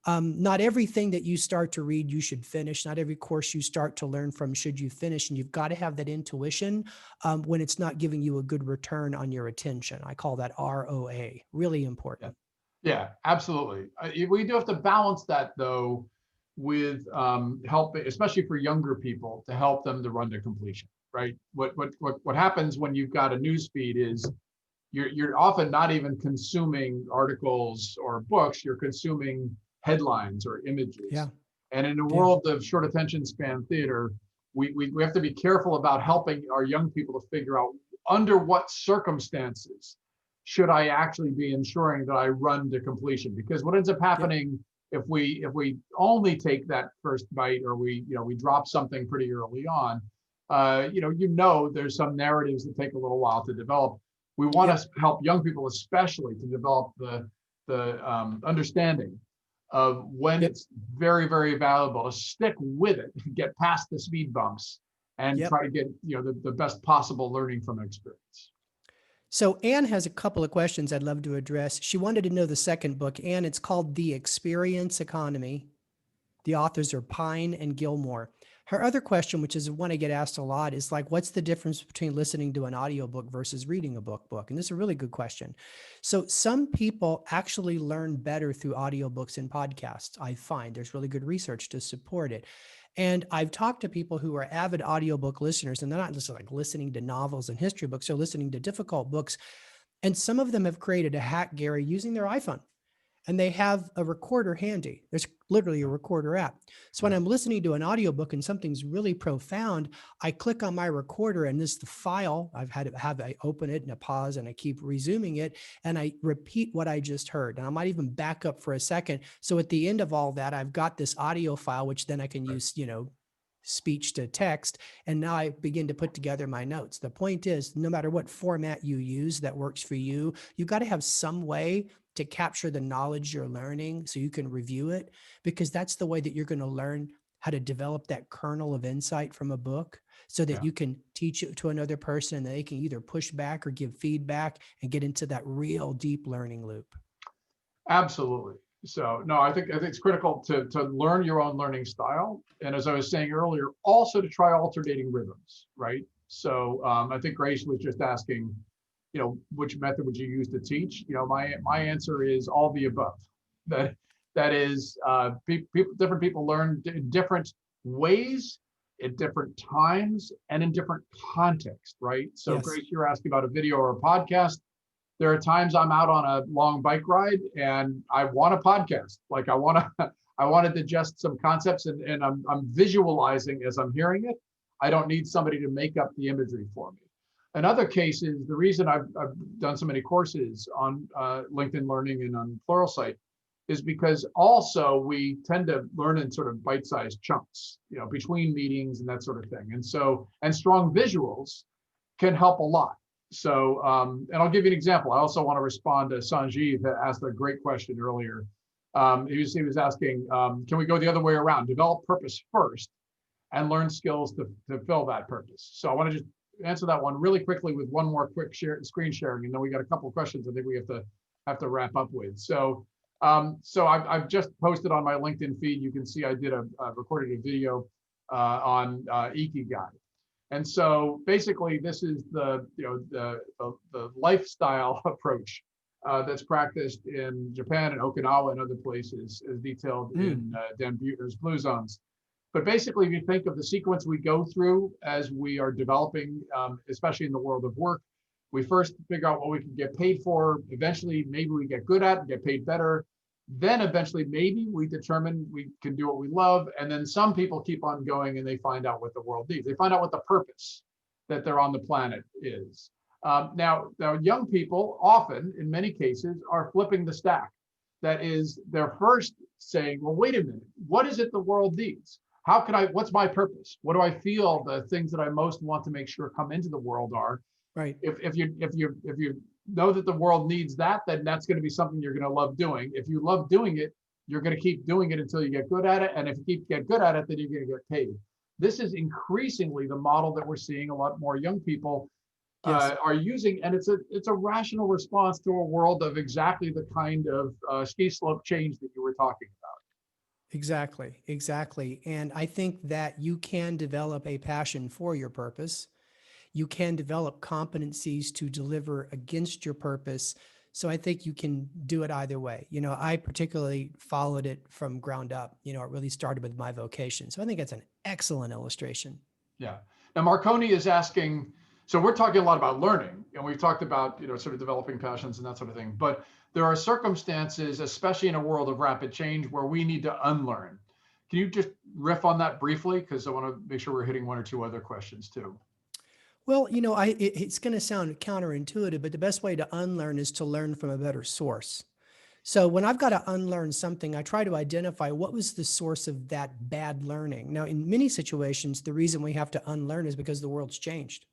Not everything that you start to read, you should finish. Not every course you start to learn from should you finish. And you've got to have that intuition when it's not giving you a good return on your attention. I call that ROA, really Yeah. important. Yeah, absolutely. We do have to balance that though with help, especially for younger people, to help them to run to completion. Right. What happens when you've got a news feed is you're often not even consuming articles or books. You're consuming headlines or images. Yeah. And in a Yeah. world of short attention span theater, we have to be careful about helping our young people to figure out under what circumstances should I actually be ensuring that I run to completion? Because what ends up Yep. happening if we only take that first bite, or we drop something pretty early on, there's some narratives that take a little while to develop. We want Yep. to help young people, especially, to develop the understanding of when Yep. it's very, very valuable to stick with it, get past the speed bumps, and Yep. try to get the best possible learning from experience. So Anne has a couple of questions I'd love to address. She wanted to know the second book. Anne, it's called The Experience Economy. The authors are Pine and Gilmore. Her other question, which is one I get asked a lot, is like, what's the difference between listening to an audiobook versus reading a book? And this is a really good question. So some people actually learn better through audiobooks and podcasts. I find there's really good research to support it. And I've talked to people who are avid audiobook listeners, and they're not just like listening to novels and history books, they're listening to difficult books. And some of them have created a hack, Gary, using their iPhone. and they have a recorder handy. There's literally a recorder app. So when I'm listening to an audiobook and something's really profound, I click on my recorder and this the file. I open it and I pause and I keep resuming it and I repeat what I just heard. And I might even back up for a second. So at the end of all that, I've got this audio file, which then I can use, speech to text. And now I begin to put together my notes. The point is, no matter what format you use that works for you, you've got to have some way to capture the knowledge you're learning so you can review it, because that's the way that you're going to learn how to develop that kernel of insight from a book so that Yeah. you can teach it to another person and they can either push back or give feedback and get into that real deep learning loop. Absolutely. So no, I think it's critical to learn your own learning style, and as I was saying earlier, also to try alternating rhythms, right? So I think Grace was just asking, which method would you use to teach? My answer is all the above. That is, different people learn in different ways, at different times, and in different contexts, right? So Yes. Grace, you're asking about a video or a podcast. There are times I'm out on a long bike ride and I want a podcast. Like I want to digest some concepts and I'm visualizing as I'm hearing it. I don't need somebody to make up the imagery for me. In other cases, the reason I've done so many courses on LinkedIn Learning and on Pluralsight is because also we tend to learn in sort of bite-sized chunks, between meetings and that sort of thing. And strong visuals can help a lot. So, and I'll give you an example. I also want to respond to Sanjeev, that asked a great question earlier. He was asking, can we go the other way around? Develop purpose first and learn skills to fill that purpose. So I want to just answer that one really quickly with one more quick screen sharing, and then we got a couple of questions I think we have to wrap up with. So, I've just posted on my LinkedIn feed. You can see I recorded a video on Ikigai. And so basically, this is the lifestyle approach that's practiced in Japan and Okinawa and other places, as detailed in Dan Buettner's Blue Zones. But basically, if you think of the sequence we go through as we are developing, especially in the world of work, we first figure out what we can get paid for. Eventually, maybe we get good at and get paid better. Then eventually, maybe we determine we can do what we love. And then some people keep on going and they find out what the world needs. They find out what the purpose that they're on the planet is. Now, young people often, in many cases, are flipping the stack. That is, they're first saying, well, wait a minute, what is it the world needs? What's my purpose? What do I feel the things that I most want to make sure come into the world are? Right. If you know that the world needs that, then that's going to be something you're going to love doing. If you love doing it, you're going to keep doing it until you get good at it. And if you get good at it, then you're going to get paid. This is increasingly the model that we're seeing a lot more young people are using. And it's a rational response to a world of exactly the kind of ski slope change that you were talking about. Exactly. And I think that you can develop a passion for your purpose. You can develop competencies to deliver against your purpose. So I think you can do it either way. I particularly followed it from ground up. It really started with my vocation. So I think that's an excellent illustration. Yeah. Now, Marconi is asking, so we're talking a lot about learning, and we've talked about, sort of developing passions and that sort of thing. But there are circumstances, especially in a world of rapid change, where we need to unlearn. Can you just riff on that briefly? Because I want to make sure we're hitting one or two other questions too. Well, it's going to sound counterintuitive, but the best way to unlearn is to learn from a better source. So when I've got to unlearn something, I try to identify what was the source of that bad learning. Now, in many situations, the reason we have to unlearn is because the world's changed.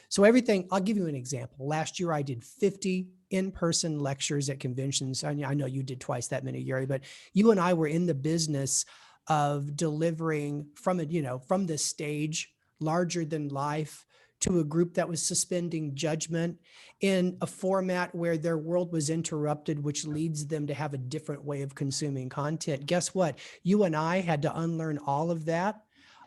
So I'll give you an example. Last year, I did 50 in-person lectures at conventions. I know you did twice that many, Gary, but you and I were in the business of delivering from the stage, larger than life, to a group that was suspending judgment in a format where their world was interrupted, which leads them to have a different way of consuming content. Guess what? You and I had to unlearn all of that.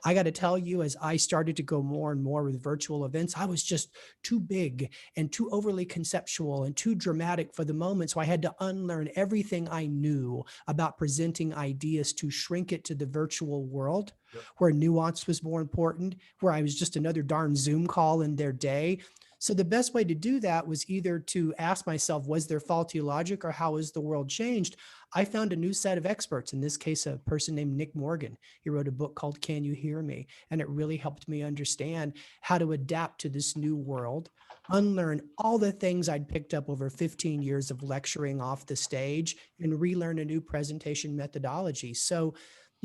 I got to tell you, as I started to go more and more with virtual events, I was just too big and too overly conceptual and too dramatic for the moment. So I had to unlearn everything I knew about presenting ideas to shrink it to the virtual world, where nuance was more important, where I was just another darn Zoom call in their day. So the best way to do that was either to ask myself, was there faulty logic or how has the world changed? I found a new set of experts, in this case, a person named Nick Morgan. He wrote a book called Can You Hear Me? And it really helped me understand how to adapt to this new world, unlearn all the things I'd picked up over 15 years of lecturing off the stage, and relearn a new presentation methodology. So,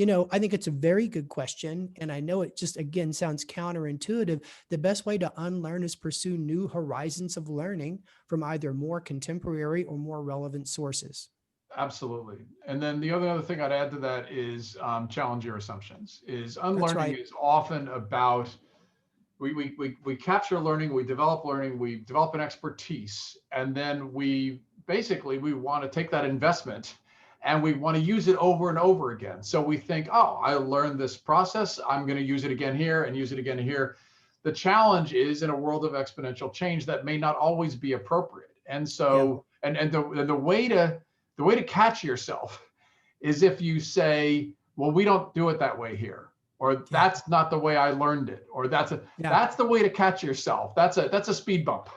I think it's a very good question. And I know it just, again, sounds counterintuitive. The best way to unlearn is pursue new horizons of learning from either more contemporary or more relevant sources. Absolutely. And then the other thing I'd add to that is challenge your assumptions. Is That's unlearning right. is often about we capture learning, we develop an expertise, and then we want to take that investment and we want to use it over and over again. So we think, oh, I learned this process, I'm going to use it again here and use it again here. The challenge is in a world of exponential change that may not always be appropriate. And Yeah. so, the way to catch yourself is if you say, well, we don't do it that way here, or Yeah. that's not the way I learned it, or Yeah. that's the way to catch yourself. That's a speed bump.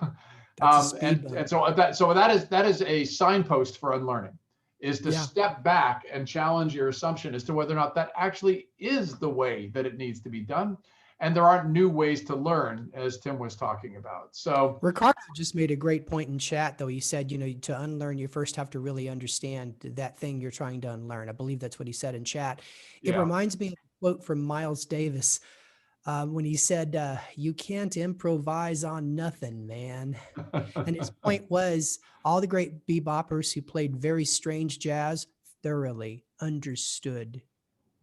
That's a speed And bump. so that is a signpost for unlearning, is to Yeah. step back and challenge your assumption as to whether or not that actually is the way that it needs to be done. And there aren't new ways to learn, as Tim was talking about. So Ricardo just made a great point in chat, though. He said, to unlearn, you first have to really understand that thing you're trying to unlearn. I believe that's what he said in chat. It yeah, reminds me of a quote from Miles Davis when he said, you can't improvise on nothing, man. And his point was all the great beboppers who played very strange jazz thoroughly understood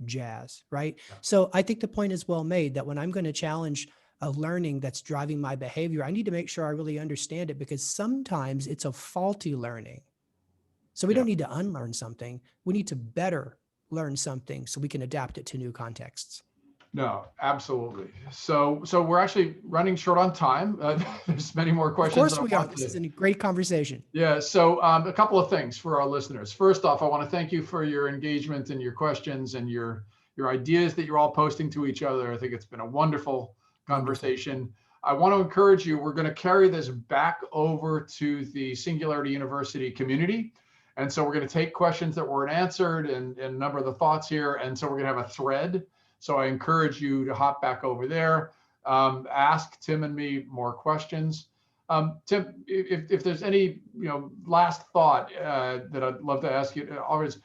jazz, right? Yeah. So I think the point is well made that when I'm going to challenge a learning that's driving my behavior, I need to make sure I really understand it, because sometimes it's a faulty learning. So we Yeah. don't need to unlearn something. We need to better learn something so we can adapt it to new contexts. No, absolutely. So we're actually running short on time. There's many more Of questions that course I we are. want This is to. a great conversation. Yeah. So a couple of things for our listeners. First off, I want to thank you for your engagement and your questions and your ideas that you're all posting to each other. I think it's been a wonderful Wonderful. conversation. I want to encourage you. We're going to carry this back over to the Singularity University community. And so we're going to take questions that weren't answered and a number of the thoughts here. And so we're going to have a thread. So I encourage you to hop back over there, ask Tim and me more questions. Tim, if there's any last thought that I'd love to ask you, always,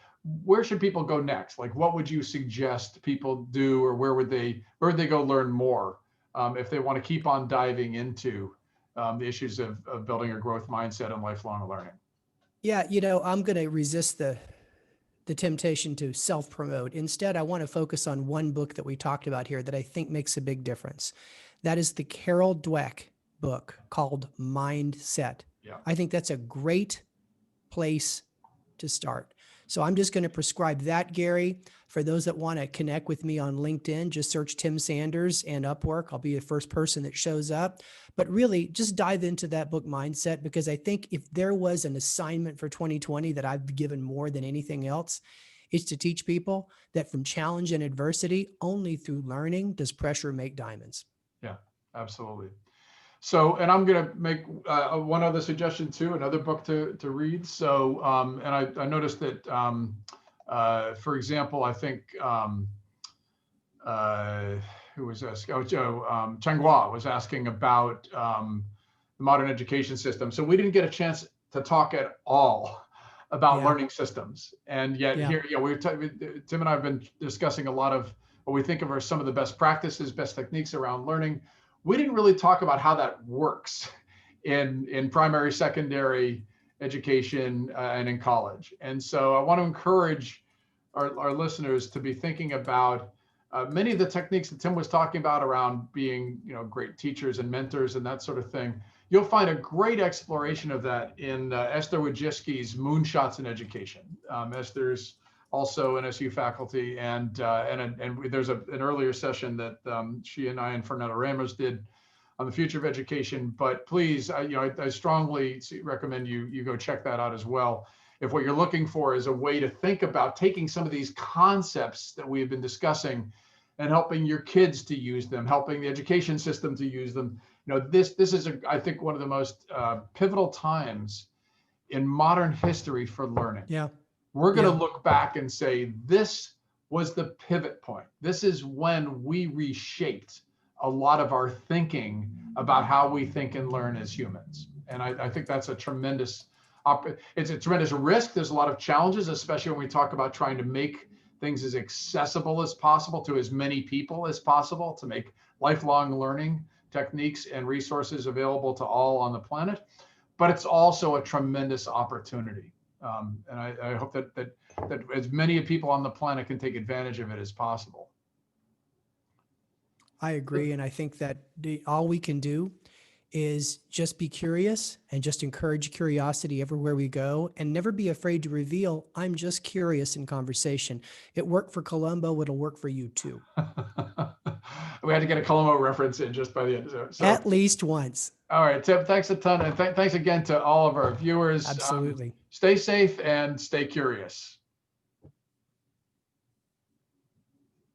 where should people go next? Like, what would you suggest people do, or where would they go learn more if they want to keep on diving into the issues of building a growth mindset and lifelong learning? Yeah, I'm going to resist the temptation to self-promote. Instead, I want to focus on one book that we talked about here that I think makes a big difference. That is the Carol Dweck book called Mindset. Yeah. I think that's a great place to start. So I'm just going to prescribe that, Gary. For those that want to connect with me on LinkedIn, just search Tim Sanders and UpWork. I'll be the first person that shows up. But really, just dive into that book, Mindset, because I think if there was an assignment for 2020 that I've given more than anything else, it's to teach people that from challenge and adversity, only through learning does pressure make diamonds. Yeah, absolutely. So, and I'm going to make one other suggestion too, another book to read. So, and I noticed that, for example, I think, who was this? Oh, Joe Changhua was asking about the modern education system. So we didn't get a chance to talk at all about learning systems. And yet here, Tim and I have been discussing a lot of what we think of are some of the best practices, best techniques around learning. We didn't really talk about how that works in primary, secondary education and in college. And so I want to encourage our listeners to be thinking about many of the techniques that Tim was talking about around being, great teachers and mentors and that sort of thing. You'll find a great exploration of that in Esther Wojcicki's Moonshots in Education. Esther's also an SU faculty, and there's an earlier session that she and I and Fernando Ramos did on the future of education. But please, I strongly recommend you go check that out as well. If what you're looking for is a way to think about taking some of these concepts that we've been discussing and helping your kids to use them, helping the education system to use them, this is, I think, one of the most pivotal times in modern history for learning. Yeah. We're going to Yeah. look back and say, this was the pivot point. This is when we reshaped a lot of our thinking about how we think and learn as humans. And I think that's a tremendous, it's a tremendous risk. There's a lot of challenges, especially when we talk about trying to make things as accessible as possible to as many people as possible, to make lifelong learning techniques and resources available to all on the planet. But it's also a tremendous opportunity. And I hope that as many people on the planet can take advantage of it as possible. I agree. And I think that all we can do is just be curious and just encourage curiosity everywhere we go, and never be afraid to reveal, I'm just curious in conversation. It worked for Columbo. It'll work for you too. We had to get a Columbo reference in just by the end. So, At least once. All right, Tim, thanks a ton. And thanks again to all of our viewers. Absolutely. Stay safe and stay curious.